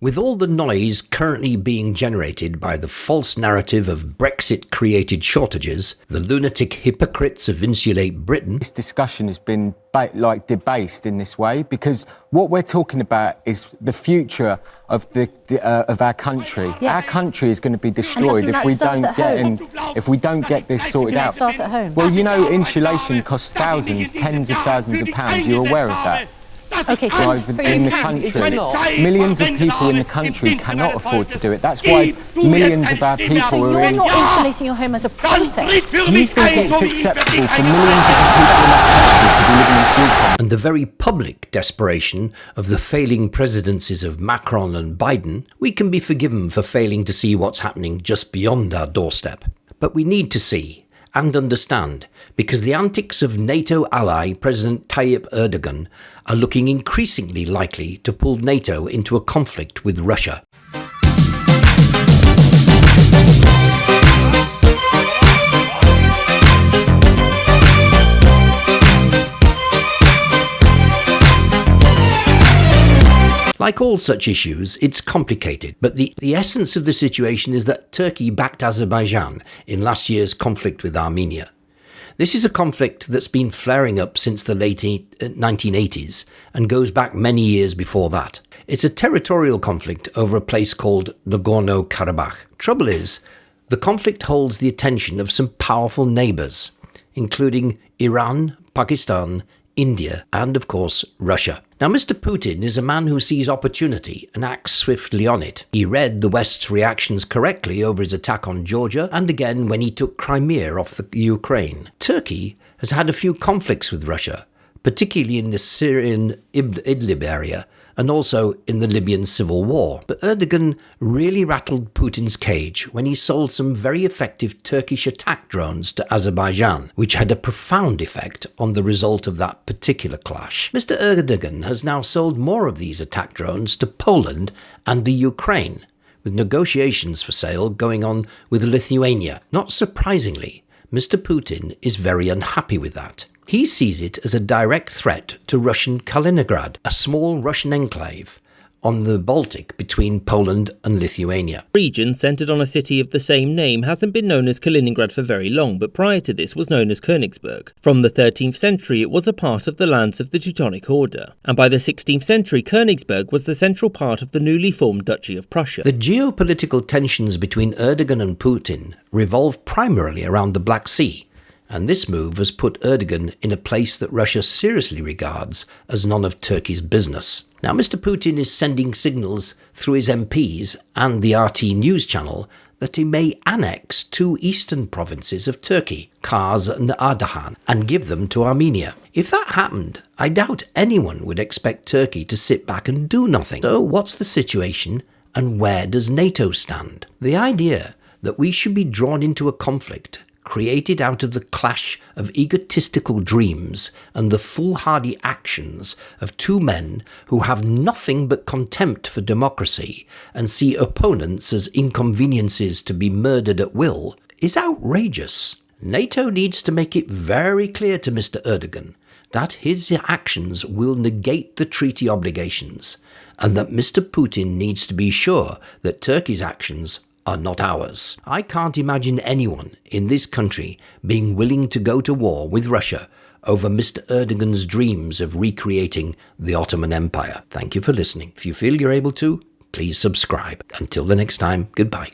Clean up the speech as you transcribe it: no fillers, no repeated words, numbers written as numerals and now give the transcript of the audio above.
With all the noise currently being generated by the false narrative of Brexit-created shortages, the lunatic hypocrites of Insulate Britain... This discussion has been debased in this way, because what we're talking about is the future of our country. Yes. Our country is going to be destroyed if we don't get this sorted out. It starts at home. Well, you know, insulation costs thousands, tens of thousands of pounds. You're aware of that. Okay, So in the country, millions of people in the country cannot afford to do it. That's why millions of our people so are in... you're not insulating your home as a protest. Do you think it's acceptable for millions of the people in that country to be living in sleep? And the very public desperation of the failing presidencies of Macron and Biden, we can be forgiven for failing to see what's happening just beyond our doorstep. But we need to see and understand, because the antics of NATO ally President Tayyip Erdogan are looking increasingly likely to pull NATO into a conflict with Russia. Like all such issues, it's complicated, but the essence of the situation is that Turkey backed Azerbaijan in last year's conflict with Armenia. This is a conflict that's been flaring up since the late 1980s and goes back many years before that. It's a territorial conflict over a place called Nagorno-Karabakh. Trouble is, the conflict holds the attention of some powerful neighbours, including Iran, Pakistan, India, and of course Russia. Now, Mr. Putin is a man who sees opportunity and acts swiftly on it. He read the West's reactions correctly over his attack on Georgia, and again when he took Crimea off the Ukraine. Turkey has had a few conflicts with Russia, particularly in the Syrian Idlib area, and also in the Libyan civil war. But Erdogan really rattled Putin's cage when he sold some very effective Turkish attack drones to Azerbaijan, which had a profound effect on the result of that particular clash. Mr. Erdogan has now sold more of these attack drones to Poland and the Ukraine, with negotiations for sale going on with Lithuania. Not surprisingly, Mr. Putin is very unhappy with that. He sees it as a direct threat to Russian Kaliningrad, a small Russian enclave on the Baltic between Poland and Lithuania. The region, centred on a city of the same name, hasn't been known as Kaliningrad for very long, but prior to this was known as Königsberg. From the 13th century, it was a part of the lands of the Teutonic Order, and by the 16th century, Königsberg was the central part of the newly formed Duchy of Prussia. The geopolitical tensions between Erdogan and Putin revolve primarily around the Black Sea, and this move has put Erdogan in a place that Russia seriously regards as none of Turkey's business. Now, Mr. Putin is sending signals through his MPs and the RT news channel that he may annex two eastern provinces of Turkey, Kars and Ardahan, and give them to Armenia. If that happened, I doubt anyone would expect Turkey to sit back and do nothing. So what's the situation, and where does NATO stand? The idea that we should be drawn into a conflict created out of the clash of egotistical dreams and the foolhardy actions of two men who have nothing but contempt for democracy and see opponents as inconveniences to be murdered at will is outrageous. NATO needs to make it very clear to Mr. Erdogan that his actions will negate the treaty obligations, and that Mr. Putin needs to be sure that Turkey's actions are not ours. I can't imagine anyone in this country being willing to go to war with Russia over Mr. Erdogan's dreams of recreating the Ottoman Empire. Thank you for listening. If you feel you're able to, please subscribe. Until the next time, goodbye.